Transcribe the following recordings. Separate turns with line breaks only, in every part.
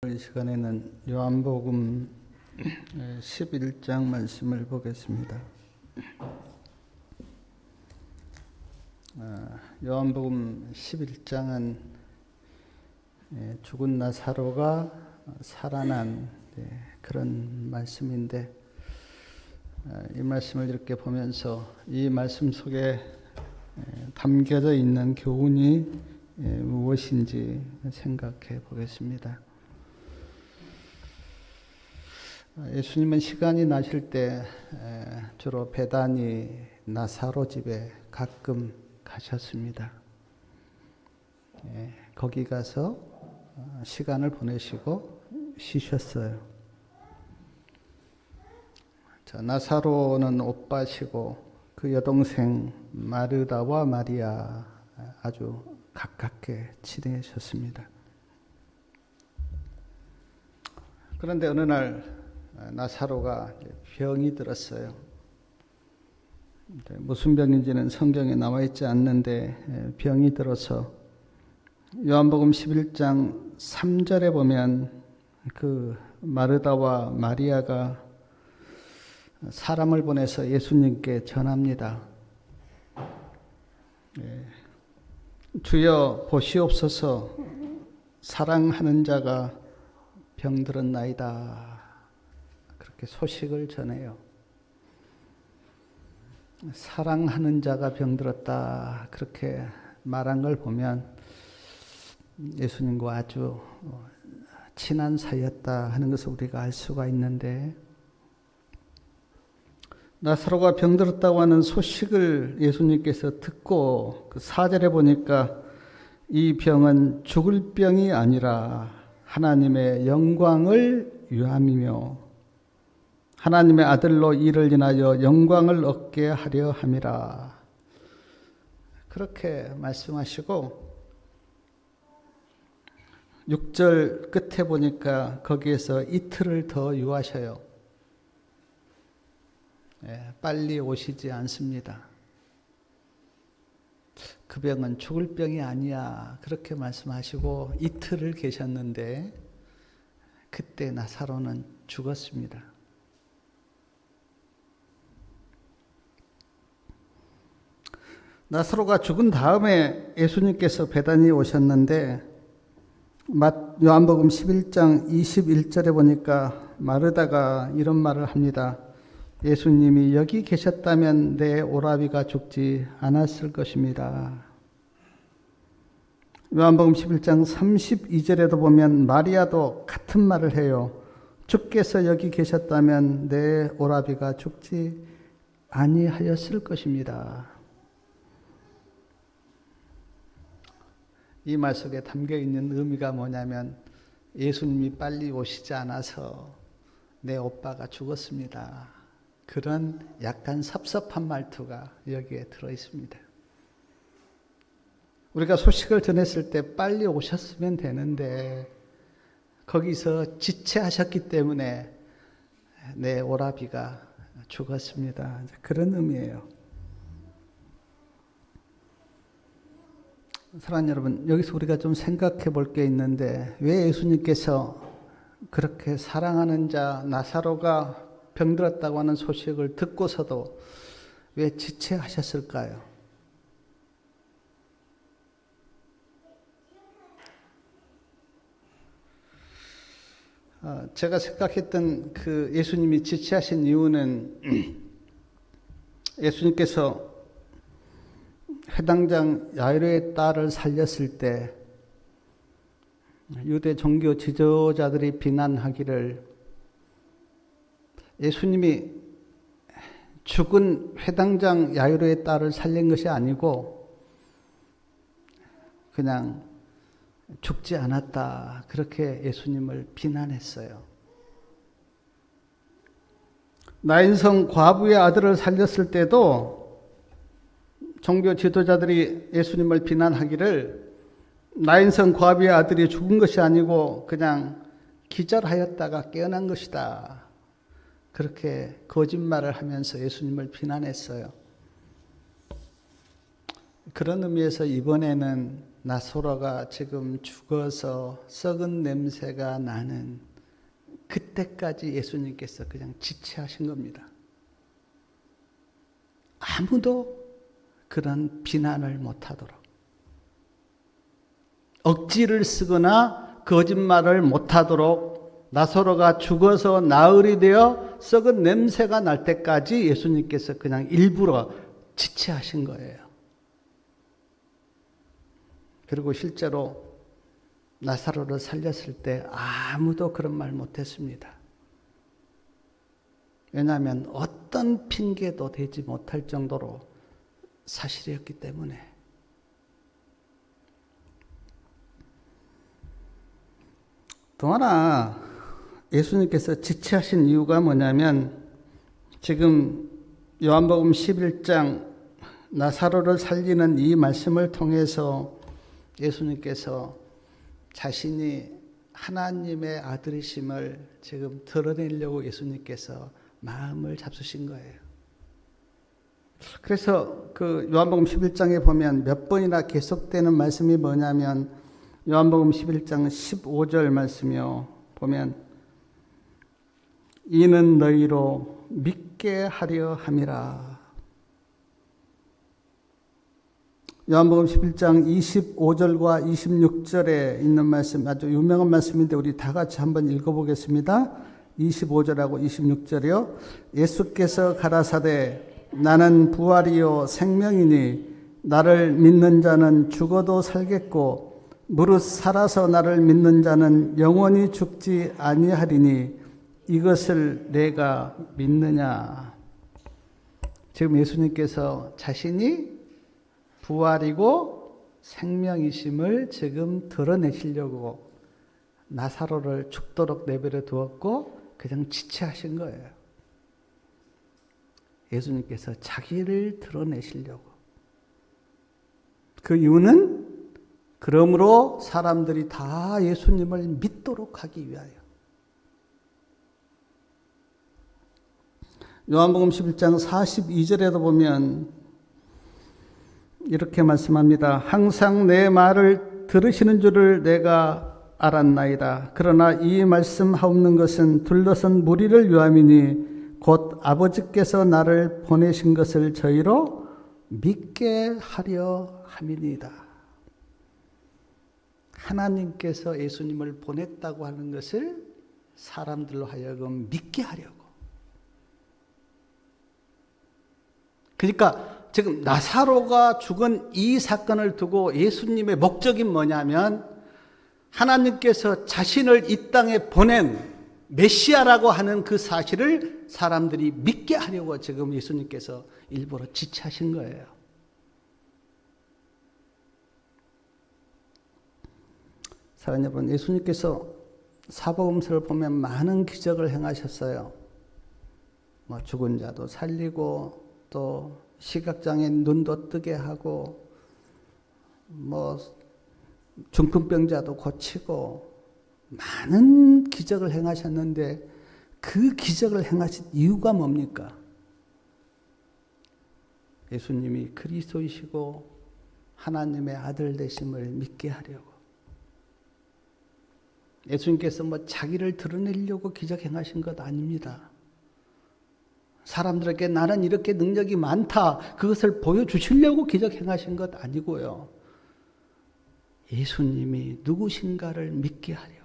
이 시간에는 요한복음 11장 말씀을 보겠습니다. 요한복음 11장은 죽은 나사로가 살아난 그런 말씀인데, 이 말씀을 이렇게 보면서 이 말씀 속에 담겨져 있는 교훈이 무엇인지 생각해 보겠습니다. 예수님은 시간이 나실 때 주로 베다니 나사로 집에 가끔 가셨습니다. 거기 가서 시간을 보내시고 쉬셨어요. 나사로는 오빠시고 그 여동생 마르다와 마리아 아주 가깝게 지내셨습니다. 그런데 어느 날 나사로가 병이 들었어요. 무슨 병인지는 성경에 나와 있지 않는데 병이 들어서 요한복음 11장 3절에 보면 그 마르다와 마리아가 사람을 보내서 예수님께 전합니다. 주여 보시옵소서, 사랑하는 자가 병들었나이다. 그렇게 소식을 전해요. 사랑하는 자가 병들었다 그렇게 말한 걸 보면 예수님과 아주 친한 사이였다 하는 것을 우리가 알 수가 있는데, 나사로가 병들었다고 하는 소식을 예수님께서 듣고 그 4절에 보니까 이 병은 죽을 병이 아니라 하나님의 영광을 위함이며 하나님의 아들로 이를 인하여 영광을 얻게 하려 함이라. 그렇게 말씀하시고 6절 끝에 보니까 거기에서 이틀을 더 유하셔요. 빨리 오시지 않습니다. 그 병은 죽을 병이 아니야 그렇게 말씀하시고 이틀을 계셨는데 그때 나사로는 죽었습니다. 나사로가 죽은 다음에 예수님께서 베다니에 오셨는데 요한복음 11장 21절에 보니까 마르다가 이런 말을 합니다. 예수님이 여기 계셨다면 내 오라비가 죽지 않았을 것입니다. 요한복음 11장 32절에도 보면 마리아도 같은 말을 해요. 주께서 여기 계셨다면 내 오라비가 죽지 아니하였을 것입니다. 이 말 속에 담겨 있는 의미가 뭐냐면 예수님이 빨리 오시지 않아서 내 오빠가 죽었습니다. 그런 약간 섭섭한 말투가 여기에 들어 있습니다. 우리가 소식을 전했을 때 빨리 오셨으면 되는데 거기서 지체하셨기 때문에 내 오라비가 죽었습니다. 그런 의미예요. 사랑하는 여러분, 여기서 우리가 좀 생각해 볼 게 있는데 왜 예수님께서 그렇게 사랑하는 자 나사로가 병들었다고 하는 소식을 듣고서도 왜 지체하셨을까요? 제가 생각했던 그 예수님이 지체하신 이유는 예수님께서 회당장 야이로의 딸을 살렸을 때 유대 종교 지도자들이 비난하기를 예수님이 죽은 회당장 야이로의 딸을 살린 것이 아니고 그냥 죽지 않았다 그렇게 예수님을 비난했어요. 나인성 과부의 아들을 살렸을 때도 종교 지도자들이 예수님을 비난하기를 나인성 과부의 아들이 죽은 것이 아니고 그냥 기절하였다가 깨어난 것이다. 그렇게 거짓말을 하면서 예수님을 비난했어요. 그런 의미에서 이번에는 나사로가 지금 죽어서 썩은 냄새가 나는 그때까지 예수님께서 그냥 지체하신 겁니다. 아무도 그런 비난을 못하도록, 억지를 쓰거나 거짓말을 못하도록 나사로가 죽어서 나흘이 되어 썩은 냄새가 날 때까지 예수님께서 그냥 일부러 지체하신 거예요. 그리고 실제로 나사로를 살렸을 때 아무도 그런 말 못했습니다. 왜냐하면 어떤 핑계도 대지 못할 정도로 사실이었기 때문에. 또 하나 예수님께서 지체하신 이유가 뭐냐면, 지금 요한복음 11장 나사로를 살리는 이 말씀을 통해서 예수님께서 자신이 하나님의 아들이심을 지금 드러내려고 예수님께서 마음을 잡수신 거예요. 그래서 그 요한복음 11장에 보면 몇 번이나 계속되는 말씀이 뭐냐면, 요한복음 11장 15절 말씀이요. 보면 이는 너희로 믿게 하려 함이라. 요한복음 11장 25절과 26절에 있는 말씀, 아주 유명한 말씀인데 우리 다 같이 한번 읽어보겠습니다. 25절하고 26절이요. 예수께서 가라사대 나는 부활이요 생명이니 나를 믿는 자는 죽어도 살겠고 무릇 살아서 나를 믿는 자는 영원히 죽지 아니하리니 이것을 내가 믿느냐. 지금 예수님께서 자신이 부활이고 생명이심을 지금 드러내시려고 나사로를 죽도록 내버려 두었고 그냥 지체하신 거예요. 예수님께서 자기를 드러내시려고. 그 이유는 그러므로 사람들이 다 예수님을 믿도록 하기 위하여. 요한복음 11장 42절에도 보면 이렇게 말씀합니다. 항상 내 말을 들으시는 줄을 내가 알았나이다. 그러나 이 말씀하옵는 것은 둘러선 무리를 위함이니 곧 아버지께서 나를 보내신 것을 저희로 믿게 하려 함이니이다. 하나님께서 예수님을 보냈다고 하는 것을 사람들로 하여금 믿게 하려고. 그러니까 지금 나사로가 죽은 이 사건을 두고 예수님의 목적이 뭐냐면, 하나님께서 자신을 이 땅에 보낸 메시아라고 하는 그 사실을 사람들이 믿게 하려고 지금 예수님께서 일부러 지체하신 거예요. 사랑하는 여러분, 예수님께서 사복음서를 보면 많은 기적을 행하셨어요. 죽은 자도 살리고, 또 시각장애인 눈도 뜨게 하고, 중풍병자도 고치고, 많은 기적을 행하셨는데 그 기적을 행하신 이유가 뭡니까? 예수님이 그리스도이시고 하나님의 아들 되심을 믿게 하려고. 예수님께서 자기를 드러내려고 기적 행하신 것 아닙니다. 사람들에게 나는 이렇게 능력이 많다, 그것을 보여주시려고 기적 행하신 것 아니고요. 예수님이 누구신가를 믿게 하려고.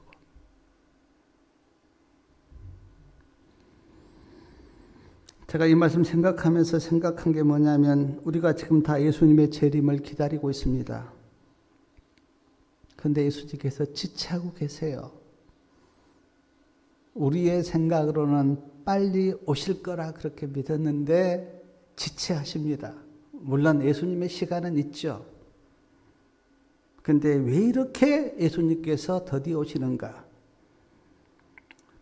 제가 이 말씀 생각하면서 생각한 게 뭐냐면, 우리가 지금 다 예수님의 재림을 기다리고 있습니다. 그런데 예수님께서 지체하고 계세요. 우리의 생각으로는 빨리 오실 거라 그렇게 믿었는데 지체하십니다. 물론 예수님의 시간은 있죠. 그런데 왜 이렇게 예수님께서 더디 오시는가?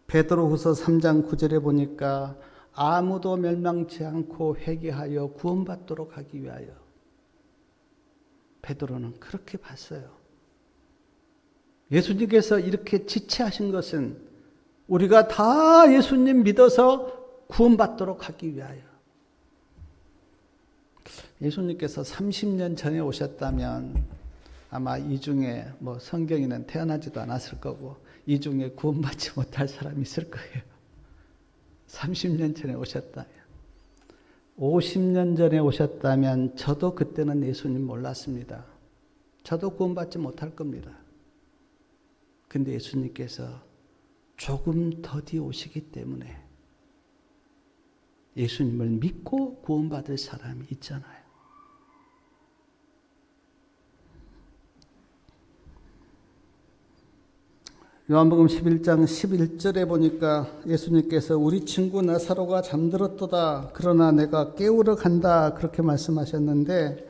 베드로후서 3장 9절에 보니까 아무도 멸망치 않고 회개하여 구원받도록 하기 위하여. 베드로는 그렇게 봤어요. 예수님께서 이렇게 지체하신 것은 우리가 다 예수님 믿어서 구원받도록 하기 위하여. 예수님께서 30년 전에 오셨다면 아마 이 중에 성경에는 태어나지도 않았을 거고 이 중에 구원받지 못할 사람이 있을 거예요. 30년 전에 오셨다면. 50년 전에 오셨다면 저도 그때는 예수님 몰랐습니다. 저도 구원받지 못할 겁니다. 근데 예수님께서 조금 더디 오시기 때문에 예수님을 믿고 구원받을 사람이 있잖아요. 요한복음 11장 11절에 보니까 예수님께서 우리 친구 나사로가 잠들었도다. 그러나 내가 깨우러 간다. 그렇게 말씀하셨는데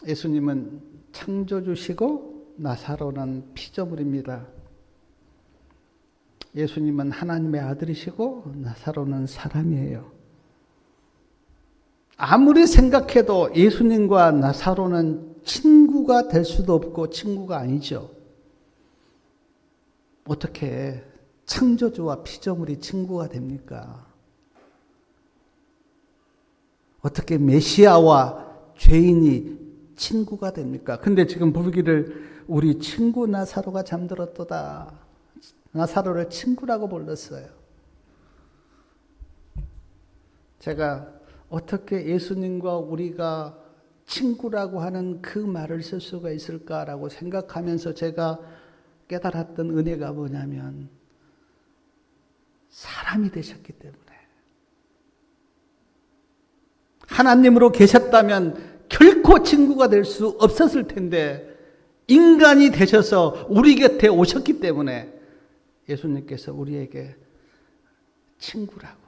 예수님은 창조주시고 나사로는 피조물입니다. 예수님은 하나님의 아들이시고 나사로는 사람이에요. 아무리 생각해도 예수님과 나사로는 친구가 될 수도 없고 친구가 아니죠. 어떻게 창조주와 피조물이 친구가 됩니까? 어떻게 메시아와 죄인이 친구가 됩니까? 근데 지금 부르기를 우리 친구 나사로가 잠들었도다. 나사로를 친구라고 불렀어요. 제가 어떻게 예수님과 우리가 친구라고 하는 그 말을 쓸 수가 있을까라고 생각하면서 제가 깨달았던 은혜가 뭐냐면 사람이 되셨기 때문에 하나님으로 계셨다면 결코 친구가 될 수 없었을 텐데 인간이 되셔서 우리 곁에 오셨기 때문에 예수님께서 우리에게 친구라고.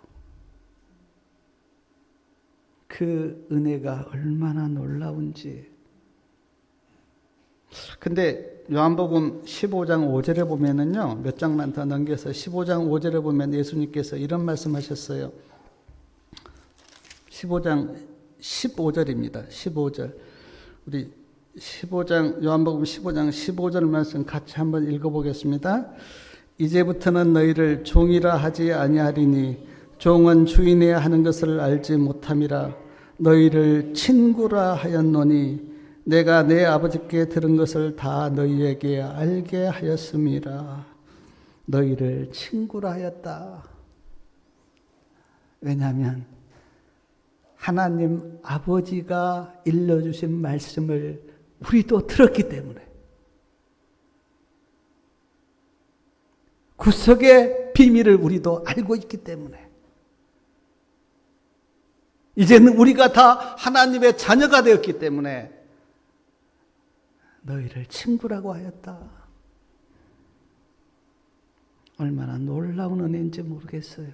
그 은혜가 얼마나 놀라운지. 근데 요한복음 15장 5절에 보면은요, 몇 장만 더 넘겨서 15장 5절에 보면 예수님께서 이런 말씀하셨어요. 15장 15절입니다. 15절. 우리 15장, 요한복음 15장 15절 말씀 같이 한번 읽어보겠습니다. 이제부터는 너희를 종이라 하지 아니하리니 종은 주인이야 하는 것을 알지 못함이라. 너희를 친구라 하였노니 내가 내 아버지께 들은 것을 다 너희에게 알게 하였음이라. 너희를 친구라 하였다. 왜냐하면 하나님 아버지가 일러주신 말씀을 우리도 들었기 때문에, 구속의 비밀을 우리도 알고 있기 때문에, 이제는 우리가 다 하나님의 자녀가 되었기 때문에 너희를 친구라고 하였다. 얼마나 놀라운 은혜인지 모르겠어요.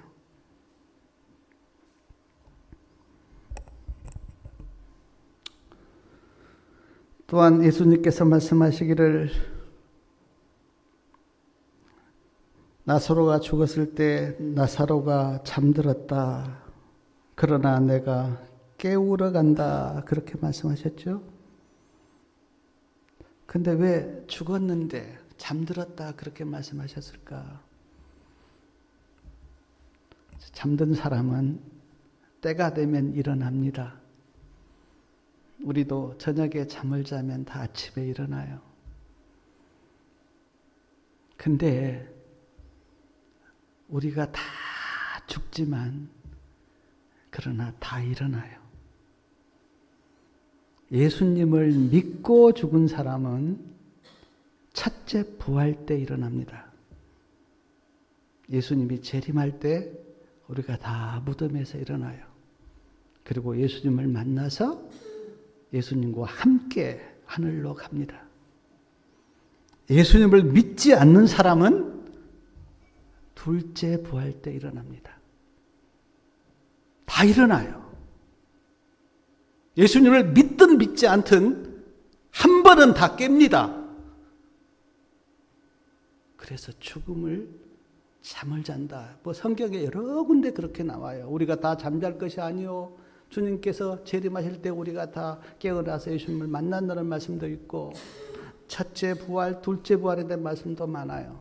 또한 예수님께서 말씀하시기를 나사로가 죽었을 때 나사로가 잠들었다. 그러나 내가 깨우러 간다. 그렇게 말씀하셨죠. 근데 왜 죽었는데 잠들었다 그렇게 말씀하셨을까? 잠든 사람은 때가 되면 일어납니다. 우리도 저녁에 잠을 자면 다 아침에 일어나요. 근데 우리가 다 죽지만 그러나 다 일어나요. 예수님을 믿고 죽은 사람은 첫째 부활 때 일어납니다. 예수님이 재림할 때 우리가 다 무덤에서 일어나요. 그리고 예수님을 만나서 예수님과 함께 하늘로 갑니다. 예수님을 믿지 않는 사람은 둘째 부활 때 일어납니다. 다 일어나요. 예수님을 믿든 믿지 않든 한 번은 다 깹니다. 그래서 죽음을 잠을 잔다. 성경에 여러 군데 그렇게 나와요. 우리가 다 잠잘 것이 아니요 주님께서 재림하실 때 우리가 다 깨어나서 예수님을 만난다는 말씀도 있고 첫째 부활, 둘째 부활에 대한 말씀도 많아요.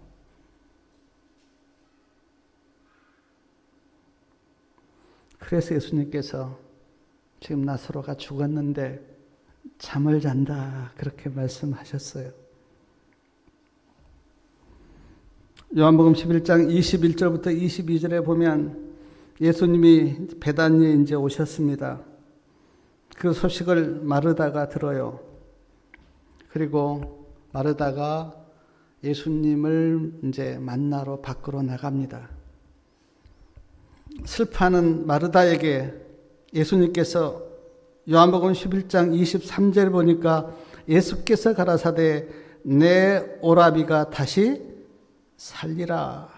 그래서 예수님께서 지금 나사로가 죽었는데 잠을 잔다. 그렇게 말씀하셨어요. 요한복음 11장 21절부터 22절에 보면 예수님이 베다니에 이제 오셨습니다. 그 소식을 마르다가 들어요. 그리고 마르다가 예수님을 이제 만나러 밖으로 나갑니다. 슬퍼하는 마르다에게 예수님께서 요한복음 11장 23절 보니까 예수께서 가라사대 내 오라비가 다시 살리라.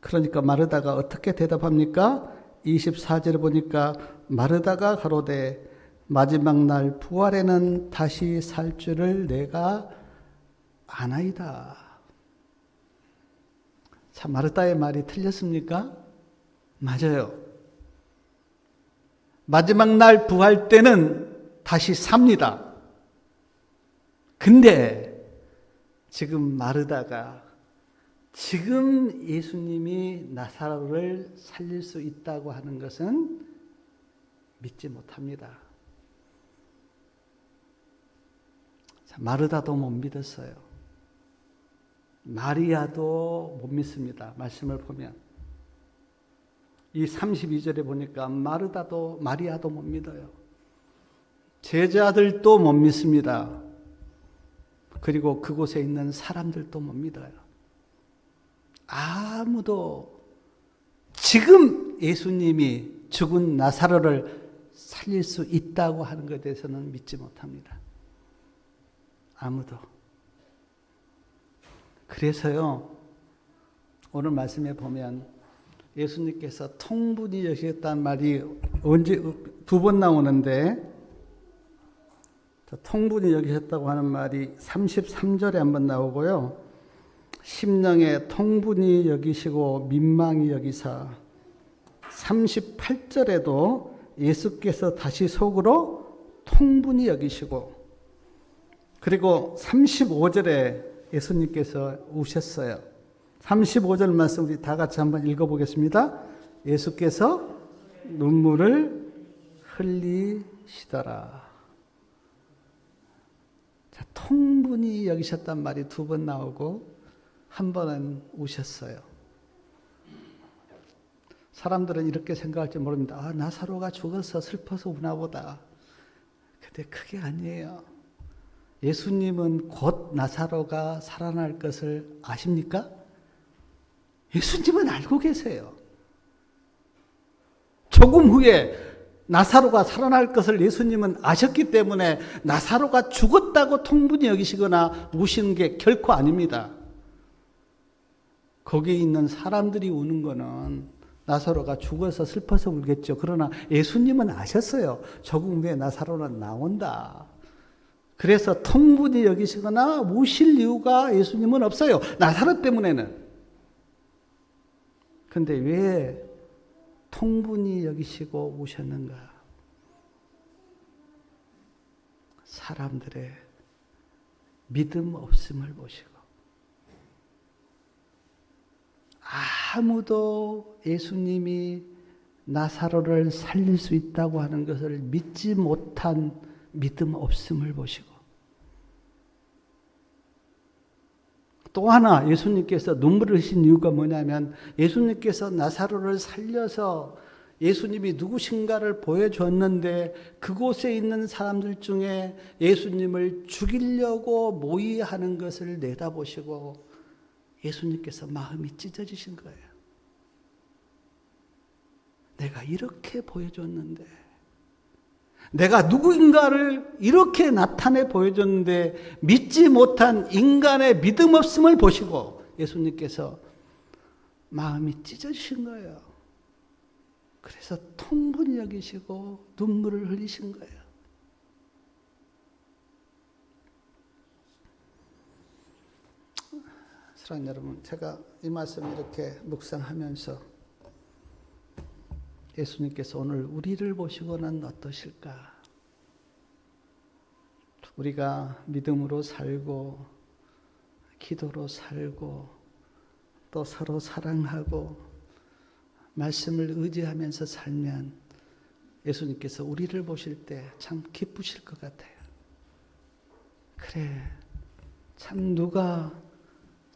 그러니까 마르다가 어떻게 대답합니까? 24절에 보니까 마르다가 가로되 마지막 날 부활에는 다시 살 줄을 내가 아나이다. 자, 마르다의 말이 틀렸습니까? 맞아요. 마지막 날 부활 때는 다시 삽니다. 근데 지금 마르다가 지금 예수님이 나사로를 살릴 수 있다고 하는 것은 믿지 못합니다. 자, 마르다도 못 믿었어요. 마리아도 못 믿습니다. 말씀을 보면. 이 32절에 보니까 마리아도 못 믿어요. 제자들도 못 믿습니다. 그리고 그곳에 있는 사람들도 못 믿어요. 아무도 지금 예수님이 죽은 나사로를 살릴 수 있다고 하는 것에 대해서는 믿지 못합니다. 아무도. 그래서요, 오늘 말씀에 보면 예수님께서 통분히 여기셨다는 말이 언제 두 번 나오는데, 통분히 여기셨다고 하는 말이 33절에 한번 나오고요. 심령에 통분히 여기시고 민망히 여기사 38절에도 예수께서 다시 속으로 통분히 여기시고, 그리고 35절에 예수님께서 우셨어요. 35절 말씀 우리 다 같이 한번 읽어보겠습니다. 예수께서 눈물을 흘리시더라. 자, 통분히 여기셨단 말이 두 번 나오고 한 번은 우셨어요. 사람들은 이렇게 생각할지 모릅니다. 아, 나사로가 죽어서 슬퍼서 우나 보다. 근데 그게 아니에요. 예수님은 곧 나사로가 살아날 것을 아십니까? 예수님은 알고 계세요. 조금 후에 나사로가 살아날 것을 예수님은 아셨기 때문에 나사로가 죽었다고 통분히 여기시거나 우시는 게 결코 아닙니다. 거기에 있는 사람들이 우는 거는 나사로가 죽어서 슬퍼서 울겠죠. 그러나 예수님은 아셨어요. 조금 후에 나사로는 나온다. 그래서 통분히 여기시거나 우실 이유가 예수님은 없어요. 나사로 때문에는. 근데 왜 통분히 여기시고 우셨는가? 사람들의 믿음 없음을 보시고, 아무도 예수님이 나사로를 살릴 수 있다고 하는 것을 믿지 못한 믿음 없음을 보시고, 또 하나 예수님께서 눈물을 흘리신 이유가 뭐냐면 예수님께서 나사로를 살려서 예수님이 누구신가를 보여줬는데 그곳에 있는 사람들 중에 예수님을 죽이려고 모의하는 것을 내다보시고 예수님께서 마음이 찢어지신 거예요. 내가 이렇게 보여줬는데, 내가 누구인가를 이렇게 나타내 보여줬는데 믿지 못한 인간의 믿음 없음을 보시고 예수님께서 마음이 찢어지신 거예요. 그래서 통분히 여기시고 눈물을 흘리신 거예요. 사랑하는 여러분, 제가 이 말씀 이렇게 묵상하면서 예수님께서 오늘 우리를 보시고는 어떠실까? 우리가 믿음으로 살고 기도로 살고 또 서로 사랑하고 말씀을 의지하면서 살면 예수님께서 우리를 보실 때 참 기쁘실 것 같아요. 그래, 참 누가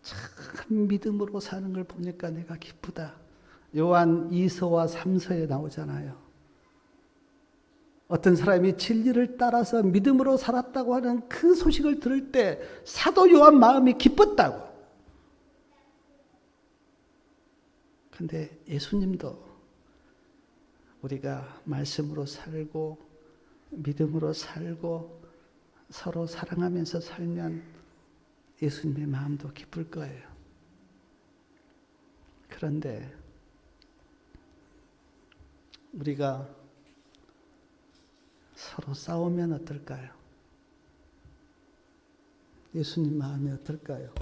참 믿음으로 사는 걸 보니까 내가 기쁘다. 요한 2서와 3서에 나오잖아요. 어떤 사람이 진리를 따라서 믿음으로 살았다고 하는 그 소식을 들을 때 사도 요한 마음이 기뻤다고. 근데 예수님도 우리가 말씀으로 살고 믿음으로 살고 서로 사랑하면서 살면 예수님의 마음도 기쁠 거예요. 그런데 우리가 서로 싸우면 어떨까요? 예수님 마음이 어떨까요?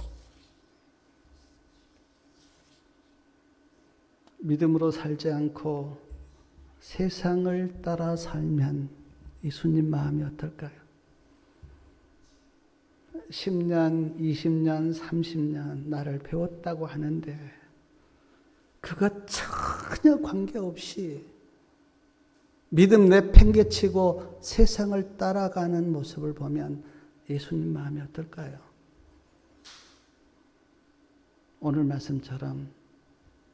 믿음으로 살지 않고 세상을 따라 살면 예수님 마음이 어떨까요? 10년, 20년, 30년 나를 배웠다고 하는데 그거 전혀 관계없이 믿음 내팽개치고 세상을 따라가는 모습을 보면 예수님 마음이 어떨까요? 오늘 말씀처럼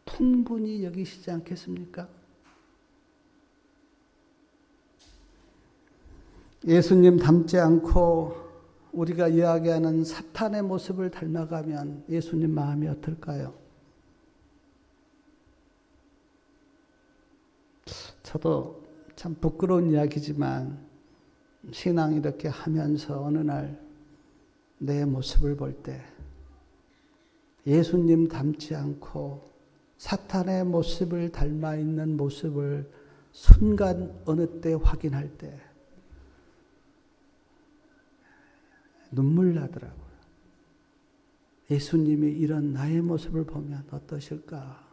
통분히 여기시지 않겠습니까? 예수님 닮지 않고 우리가 이야기하는 사탄의 모습을 닮아가면 예수님 마음이 어떨까요? 저도 참 부끄러운 이야기지만 신앙 이렇게 하면서 어느 날 내 모습을 볼 때 예수님 닮지 않고 사탄의 모습을 닮아 있는 모습을 순간 어느 때 확인할 때 눈물 나더라고요. 예수님이 이런 나의 모습을 보면 어떠실까?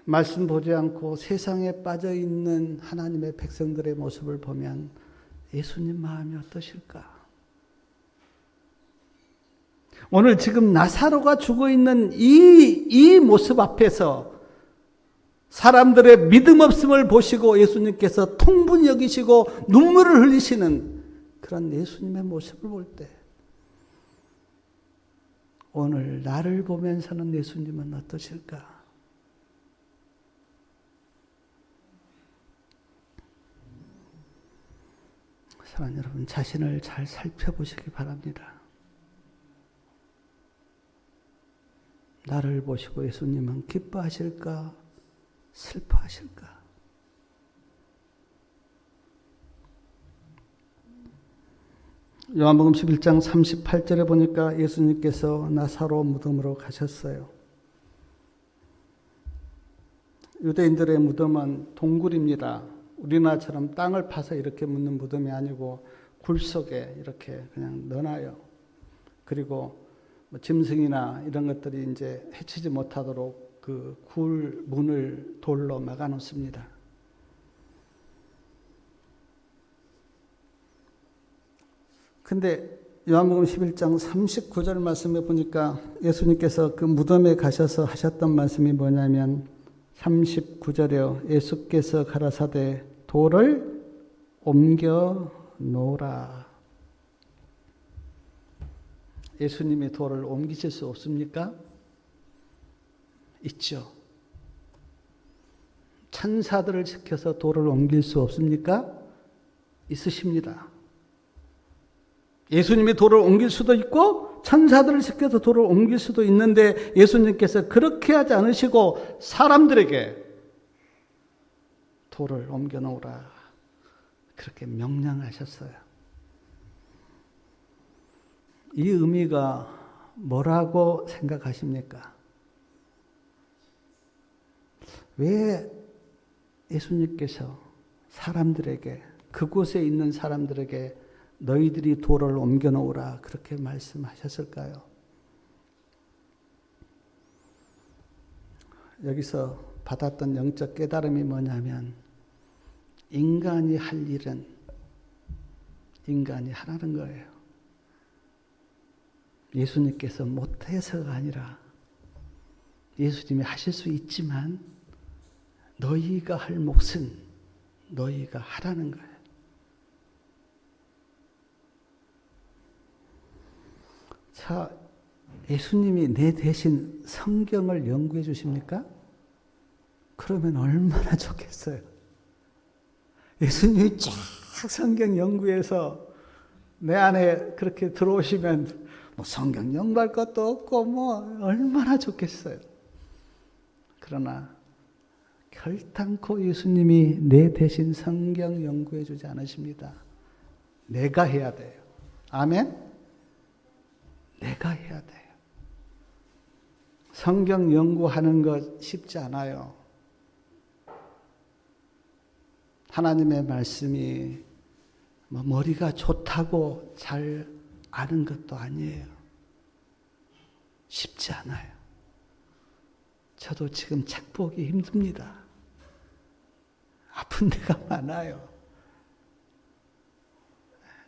말씀 보지 않고 세상에 빠져 있는 하나님의 백성들의 모습을 보면 예수님 마음이 어떠실까? 오늘 지금 나사로가 죽어 있는 이 모습 앞에서 사람들의 믿음 없음을 보시고 예수님께서 통분히 여기시고 눈물을 흘리시는 그런 예수님의 모습을 볼 때 오늘 나를 보면서는 예수님은 어떠실까? 사랑하는 여러분, 자신을 잘 살펴보시기 바랍니다. 나를 보시고 예수님은 기뻐하실까? 슬퍼하실까? 요한복음 11장 38절에 보니까 예수님께서 나사로 무덤으로 가셨어요. 유대인들의 무덤은 동굴입니다. 우리나라처럼 땅을 파서 이렇게 묻는 무덤이 아니고 굴 속에 이렇게 그냥 넣어놔요. 그리고 뭐 짐승이나 이런 것들이 이제 해치지 못하도록 그 굴 문을 돌로 막아 놓습니다. 근데 요한복음 11장 39절 말씀에 보니까 예수님께서 그 무덤에 가셔서 하셨던 말씀이 뭐냐면 39절에요. 예수께서 가라사대 돌을 옮겨 놓으라. 예수님이 돌을 옮기실 수 없습니까? 있죠. 천사들을 시켜서 돌을 옮길 수 없습니까? 있으십니다. 예수님이 돌을 옮길 수도 있고 천사들을 시켜서 돌을 옮길 수도 있는데 예수님께서 그렇게 하지 않으시고 사람들에게 돌을 옮겨 놓으라 그렇게 명령하셨어요. 이 의미가 뭐라고 생각하십니까? 왜 예수님께서 사람들에게 그곳에 있는 사람들에게 너희들이 돌을 옮겨 놓으라 그렇게 말씀하셨을까요? 여기서 받았던 영적 깨달음이 뭐냐면 인간이 할 일은 인간이 하라는 거예요. 예수님께서 못해서가 아니라 예수님이 하실 수 있지만 너희가 할 몫은 너희가 하라는 거예요. 자, 예수님이 내 대신 성경을 연구해 주십니까? 그러면 얼마나 좋겠어요. 예수님이 쫙 성경 연구해서 내 안에 그렇게 들어오시면 뭐 성경 연구할 것도 없고 뭐 얼마나 좋겠어요. 그러나 결단코 예수님이 내 대신 성경 연구해 주지 않으십니다. 내가 해야 돼요. 아멘? 내가 해야 돼요. 성경 연구하는 것 쉽지 않아요. 하나님의 말씀이 머리가 좋다고 잘 아는 것도 아니에요. 쉽지 않아요. 저도 지금 책 보기 힘듭니다. 아픈 데가 많아요.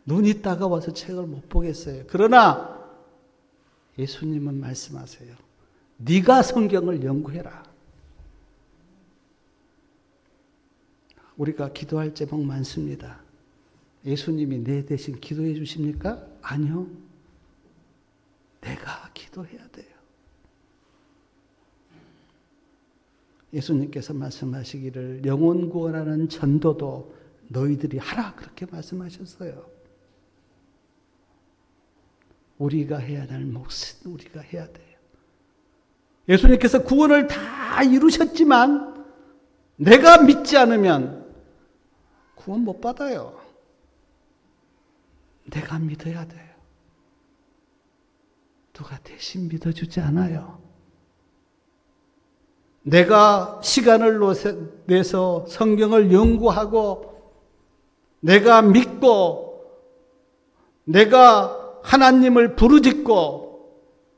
눈이 따가워서 책을 못 보겠어요. 그러나 예수님은 말씀하세요. 네가 성경을 연구해라. 우리가 기도할 제목 많습니다. 예수님이 내 대신 기도해 주십니까? 아니요. 내가 기도해야 돼요. 예수님께서 말씀하시기를 영혼 구원하는 전도도 너희들이 하라 그렇게 말씀하셨어요. 우리가 해야 할 몫은 우리가 해야 돼요. 예수님께서 구원을 다 이루셨지만 내가 믿지 않으면 구원 못 받아요. 내가 믿어야 돼요. 누가 대신 믿어주지 않아요. 내가 시간을 내서 성경을 연구하고 내가 믿고 내가 하나님을 부르짖고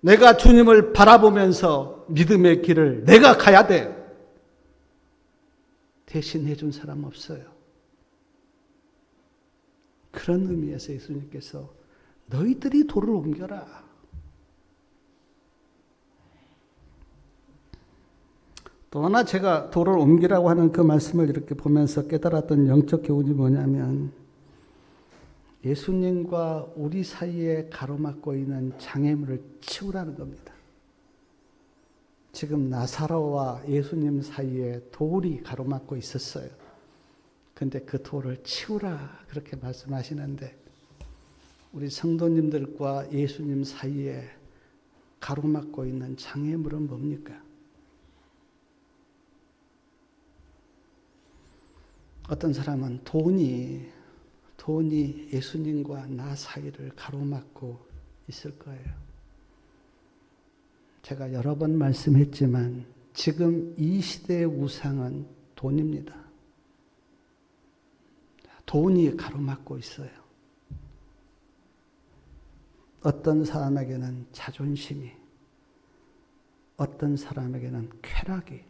내가 주님을 바라보면서 믿음의 길을 내가 가야 돼요. 대신 해준 사람 없어요. 그런 의미에서 예수님께서 너희들이 돌을 옮겨라. 또 하나 제가 돌을 옮기라고 하는 그 말씀을 이렇게 보면서 깨달았던 영적 교훈이 뭐냐면 예수님과 우리 사이에 가로막고 있는 장애물을 치우라는 겁니다. 지금 나사로와 예수님 사이에 돌이 가로막고 있었어요. 근데 그 돌을 치우라 그렇게 말씀하시는데 우리 성도님들과 예수님 사이에 가로막고 있는 장애물은 뭡니까? 어떤 사람은 돈이 예수님과 나 사이를 가로막고 있을 거예요. 제가 여러 번 말씀했지만 지금 이 시대의 우상은 돈입니다. 돈이 가로막고 있어요. 어떤 사람에게는 자존심이, 어떤 사람에게는 쾌락이,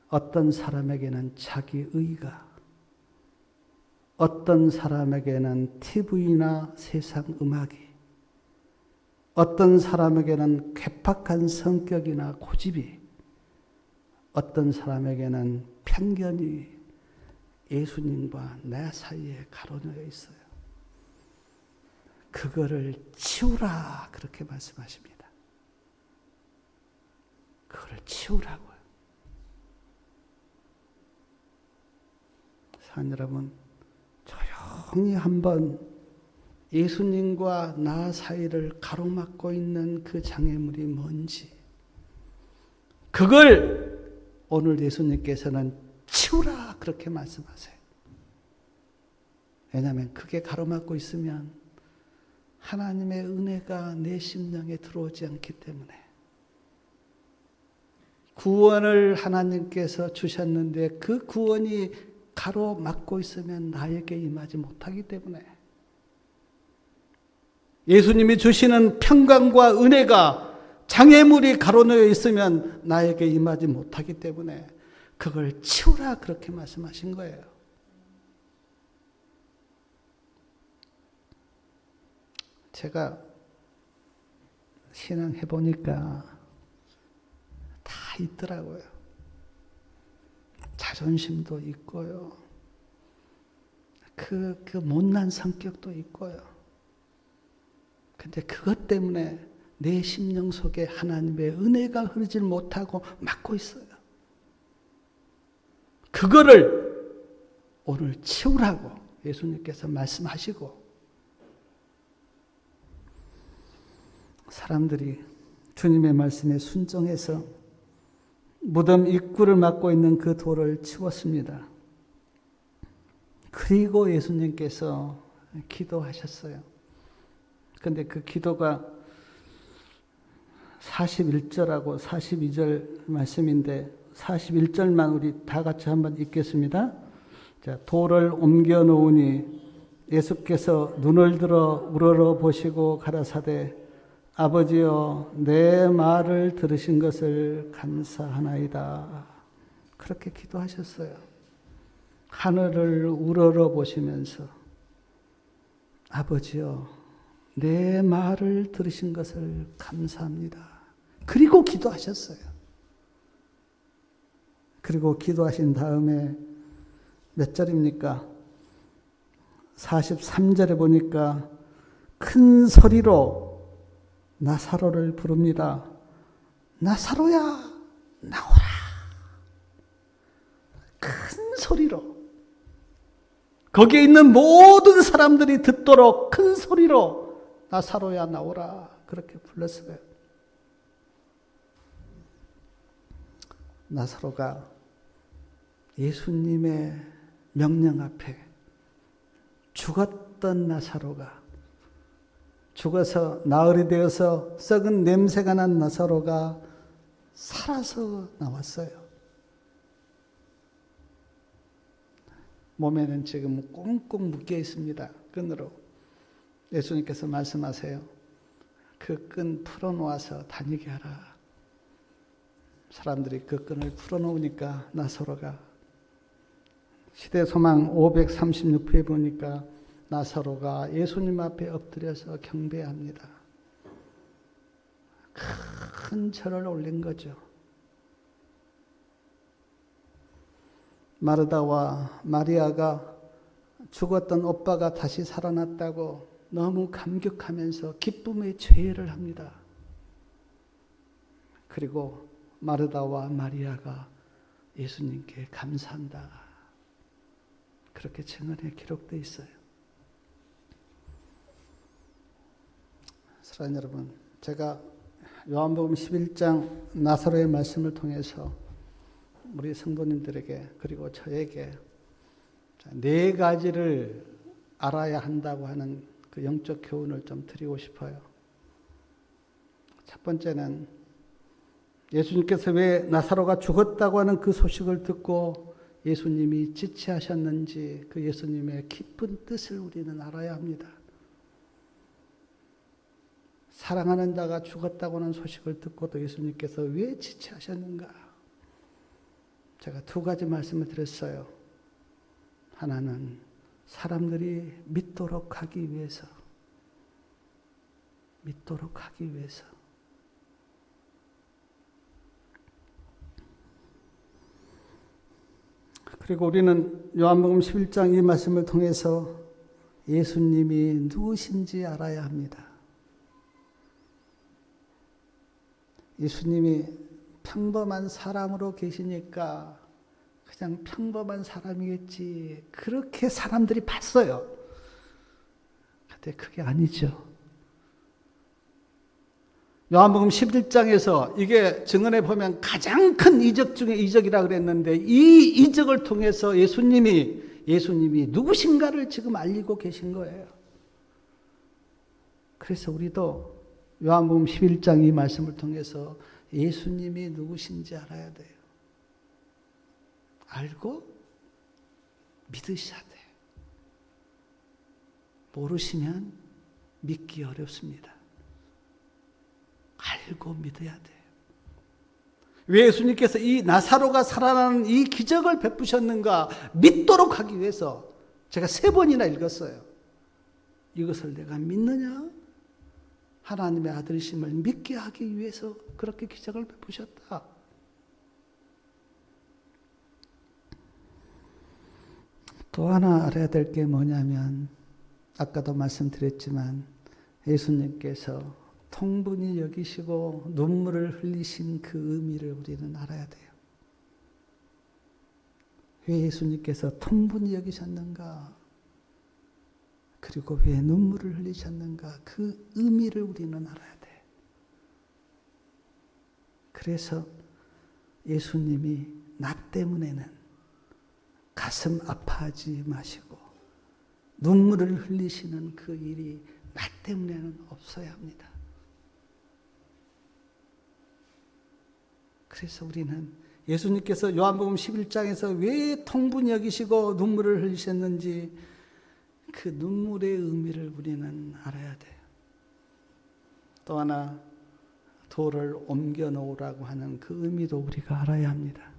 어떤 사람에게는 자기의가, 어떤 사람에게는 TV나 세상 음악이, 어떤 사람에게는 괴팍한 성격이나 고집이, 어떤 사람에게는 편견이 예수님과 내 사이에 가로놓여 있어요. 그거를 치우라 그렇게 말씀하십니다. 그거를 치우라고요. 사랑 여러분, 조용히 한번 예수님과 나 사이를 가로막고 있는 그 장애물이 뭔지 그걸 오늘 예수님께서는 치우라 그렇게 말씀하세요. 왜냐하면 그게 가로막고 있으면 하나님의 은혜가 내 심령에 들어오지 않기 때문에 구원을 하나님께서 주셨는데 그 구원이 가로막고 있으면 나에게 임하지 못하기 때문에 예수님이 주시는 평강과 은혜가 장애물이 가로놓여 있으면 나에게 임하지 못하기 때문에 그걸 치우라 그렇게 말씀하신 거예요. 제가 신앙 해보니까 있더라고요. 자존심도 있고요. 그 못난 성격도 있고요. 근데 그것 때문에 내 심령 속에 하나님의 은혜가 흐르질 못하고 막고 있어요. 그거를 오늘 치우라고 예수님께서 말씀하시고, 사람들이 주님의 말씀에 순종해서 무덤 입구를 막고 있는 그 돌을 치웠습니다. 그리고 예수님께서 기도하셨어요. 그런데 그 기도가 41절하고 42절 말씀인데 41절만 우리 다 같이 한번 읽겠습니다. 자, 돌을 옮겨 놓으니 예수께서 눈을 들어 우러러 보시고 가라사대 아버지여 내 말을 들으신 것을 감사하나이다. 그렇게 기도하셨어요. 하늘을 우러러 보시면서 아버지여 내 말을 들으신 것을 감사합니다. 그리고 기도하셨어요. 그리고 기도하신 다음에 몇 절입니까? 43절에 보니까 큰 소리로 나사로를 부릅니다. 나사로야 나오라. 큰 소리로, 거기에 있는 모든 사람들이 듣도록 큰 소리로 나사로야 나오라 그렇게 불렀어요. 나사로가 예수님의 명령 앞에 죽었던 나사로가, 죽어서 나흘이 되어서 썩은 냄새가 난 나사로가 살아서 나왔어요. 몸에는 지금 꽁꽁 묶여 있습니다. 끈으로. 예수님께서 말씀하세요. 그 끈 풀어놓아서 다니게 하라. 사람들이 그 끈을 풀어놓으니까 나사로가, 시대소망 536페이지에 보니까 나사로가 예수님 앞에 엎드려서 경배합니다. 큰 절을 올린 거죠. 마르다와 마리아가 죽었던 오빠가 다시 살아났다고 너무 감격하면서 기쁨의 죄를 합니다. 그리고 마르다와 마리아가 예수님께 감사한다. 그렇게 증언에 기록되어 있어요. 사랑하는 여러분, 제가 요한복음 11장 나사로의 말씀을 통해서 우리 성도님들에게 그리고 저에게 네 가지를 알아야 한다고 하는 그 영적 교훈을 좀 드리고 싶어요. 첫 번째는 예수님께서 왜 나사로가 죽었다고 하는 그 소식을 듣고 예수님이 지체하셨는지 그 예수님의 깊은 뜻을 우리는 알아야 합니다. 사랑하는 자가 죽었다고 하는 소식을 듣고도 예수님께서 왜 지체하셨는가? 제가 두 가지 말씀을 드렸어요. 하나는 사람들이 믿도록 하기 위해서. 그리고 우리는 요한복음 11장 이 말씀을 통해서 예수님이 누구신지 알아야 합니다. 예수님이 평범한 사람으로 계시니까 그냥 평범한 사람이겠지, 그렇게 사람들이 봤어요. 근데 그게 아니죠. 요한복음 11장에서 이게 증언해 보면 가장 큰 이적 중에 이적이라 그랬는데, 이 이적을 통해서 예수님이 누구신가를 지금 알리고 계신 거예요. 그래서 우리도 요한복음 11장 이 말씀을 통해서 예수님이 누구신지 알아야 돼요. 알고 믿으셔야 돼요. 모르시면 믿기 어렵습니다. 알고 믿어야 돼요. 왜 예수님께서 이 나사로가 살아나는 이 기적을 베푸셨는가? 믿도록 하기 위해서. 제가 3번이나 읽었어요. 이것을 내가 믿느냐? 하나님의 아들이심을 믿게 하기 위해서 그렇게 기적을 베푸셨다. 또 하나 알아야 될 게 뭐냐면 아까도 말씀드렸지만 예수님께서 통분히 여기시고 눈물을 흘리신 그 의미를 우리는 알아야 돼요. 왜 예수님께서 통분히 여기셨는가? 그리고 왜 눈물을 흘리셨는가? 그 의미를 우리는 알아야 돼. 그래서 예수님이 나 때문에는 가슴 아파하지 마시고 눈물을 흘리시는 그 일이 나 때문에는 없어야 합니다. 그래서 우리는 예수님께서 요한복음 11장에서 왜 통분히 여기시고 눈물을 흘리셨는지 그 눈물의 의미를 우리는 알아야 돼요. 또 하나 돌을 옮겨 놓으라고 하는 그 의미도 우리가 알아야 합니다.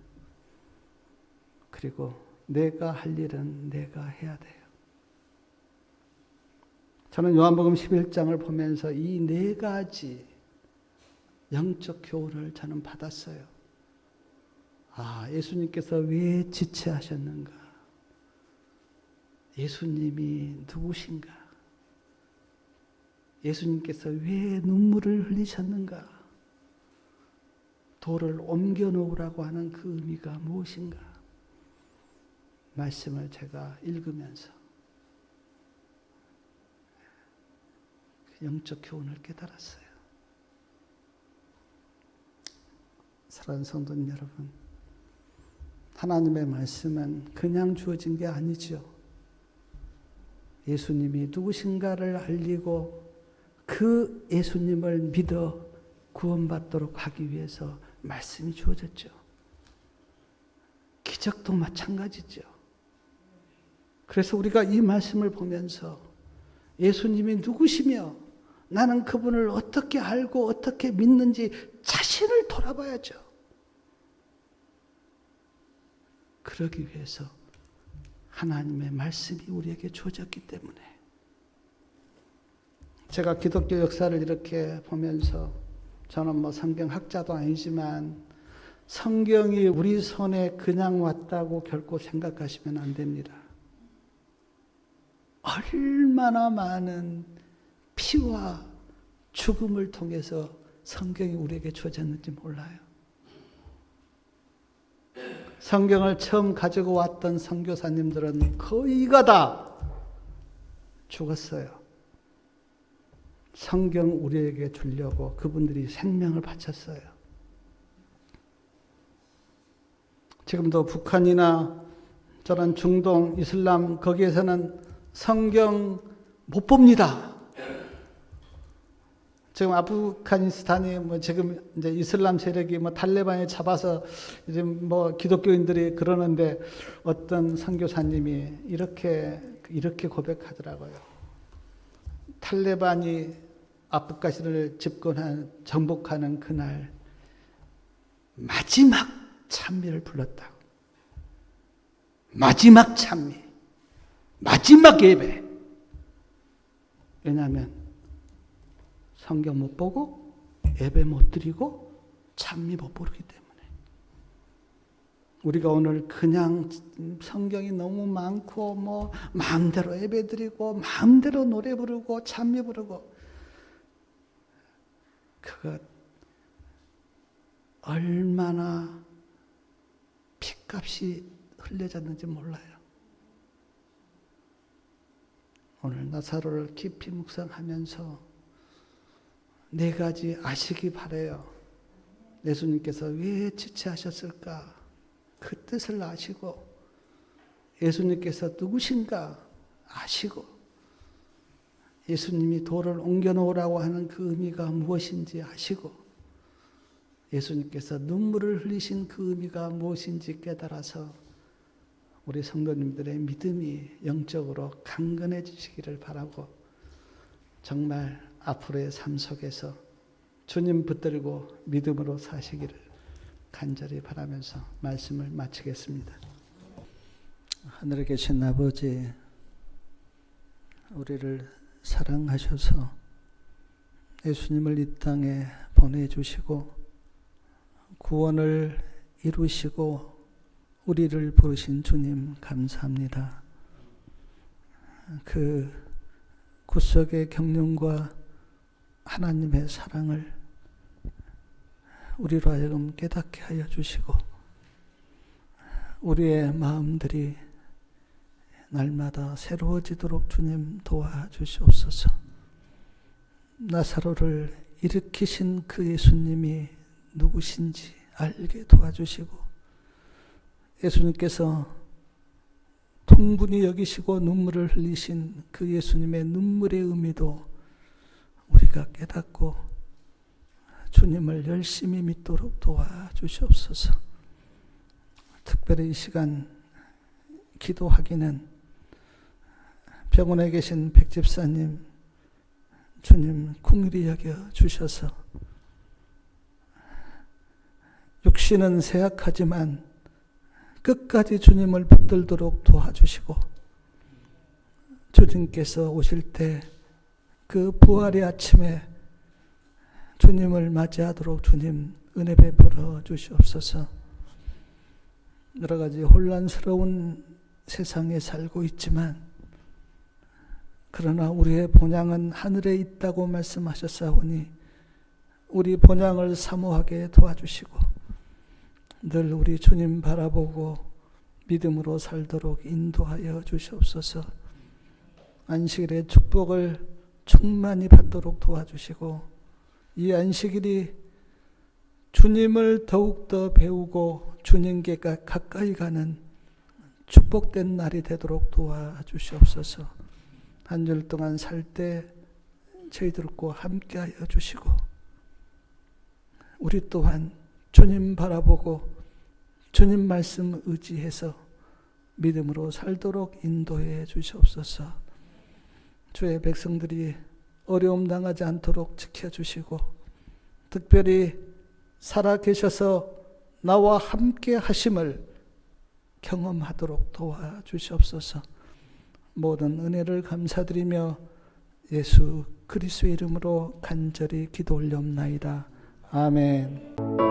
그리고 내가 할 일은 내가 해야 돼요. 저는 요한복음 11장을 보면서 이 네 가지 영적 교훈을 저는 받았어요. 아, 예수님께서 왜 지체하셨는가? 예수님이 누구신가? 예수님께서 왜 눈물을 흘리셨는가? 돌을 옮겨 놓으라고 하는 그 의미가 무엇인가? 말씀을 제가 읽으면서 영적 교훈을 깨달았어요. 사랑하는 성도님 여러분, 하나님의 말씀은 그냥 주어진 게 아니죠. 예수님이 누구신가를 알리고 그 예수님을 믿어 구원받도록 하기 위해서 말씀이 주어졌죠. 기적도 마찬가지죠. 그래서 우리가 이 말씀을 보면서 예수님이 누구시며 나는 그분을 어떻게 알고 어떻게 믿는지 자신을 돌아봐야죠. 그러기 위해서 하나님의 말씀이 우리에게 주어졌기 때문에 제가 기독교 역사를 이렇게 보면서 저는 뭐 성경학자도 아니지만 성경이 우리 손에 그냥 왔다고 결코 생각하시면 안 됩니다. 얼마나 많은 피와 죽음을 통해서 성경이 우리에게 주어졌는지 몰라요. 성경을 처음 가지고 왔던 선교사님들은 거의가 다 죽었어요. 성경 우리에게 주려고 그분들이 생명을 바쳤어요. 지금도 북한이나 저런 중동, 이슬람 거기에서는 성경 못 봅니다. 지금 아프가니스탄이 뭐 지금 이제 이슬람 세력이 뭐 탈레반이 잡아서 이제 뭐 기독교인들이 그러는데 어떤 선교사님이 이렇게 고백하더라고요. 탈레반이 아프가니스탄을 정복하는 그날 마지막 찬미를 불렀다고. 마지막 찬미, 마지막 예배. 왜냐하면 성경 못 보고 예배 못 드리고 찬미 못 부르기 때문에. 우리가 오늘 그냥 성경이 너무 많고 뭐 마음대로 예배 드리고 마음대로 노래 부르고 찬미 부르고 그것 얼마나 핏값이 흘려졌는지 몰라요. 오늘 나사로를 깊이 묵상하면서 네 가지 아시기 바라요. 예수님께서 왜 지체하셨을까? 그 뜻을 아시고 예수님께서 누구신가 아시고 예수님이 돌을 옮겨 놓으라고 하는 그 의미가 무엇인지 아시고 예수님께서 눈물을 흘리신 그 의미가 무엇인지 깨달아서 우리 성도님들의 믿음이 영적으로 강건해지시기를 바라고 정말 앞으로의 삶 속에서 주님 붙들고 믿음으로 사시기를 간절히 바라면서 말씀을 마치겠습니다. 하늘에 계신 아버지, 우리를 사랑하셔서 예수님을 이 땅에 보내주시고 구원을 이루시고 우리를 부르신 주님 감사합니다. 그 구속의 경륜과 하나님의 사랑을 우리로 하여금 깨닫게 하여 주시고 우리의 마음들이 날마다 새로워지도록 주님 도와주시옵소서. 나사로를 일으키신 그 예수님이 누구신지 알게 도와주시고 예수님께서 통분히 여기시고 눈물을 흘리신 그 예수님의 눈물의 의미도 우리가 깨닫고 주님을 열심히 믿도록 도와주시옵소서. 특별히 이 시간 기도하기는 병원에 계신 백집사님 주님 긍휼히 여겨 주셔서 육신은 쇠약하지만 끝까지 주님을 붙들도록 도와주시고 주님께서 오실 때 그 부활의 아침에 주님을 맞이하도록 주님 은혜 베풀어 주시옵소서. 여러 가지 혼란스러운 세상에 살고 있지만 그러나 우리의 본향은 하늘에 있다고 말씀하셨사오니 우리 본향을 사모하게 도와주시고 늘 우리 주님 바라보고 믿음으로 살도록 인도하여 주시옵소서. 안식일의 축복을 충만히 받도록 도와주시고 이 안식일이 주님을 더욱더 배우고 주님께 가까이 가는 축복된 날이 되도록 도와주시옵소서. 한 주일 동안 살 때 저희들과 함께하여 주시고 우리 또한 주님 바라보고 주님 말씀 의지해서 믿음으로 살도록 인도해 주시옵소서. 주의 백성들이 어려움 당하지 않도록 지켜주시고 특별히 살아계셔서 나와 함께 하심을 경험하도록 도와주시옵소서. 모든 은혜를 감사드리며 예수 그리스도의 이름으로 간절히 기도 올려옵나이다. 아멘.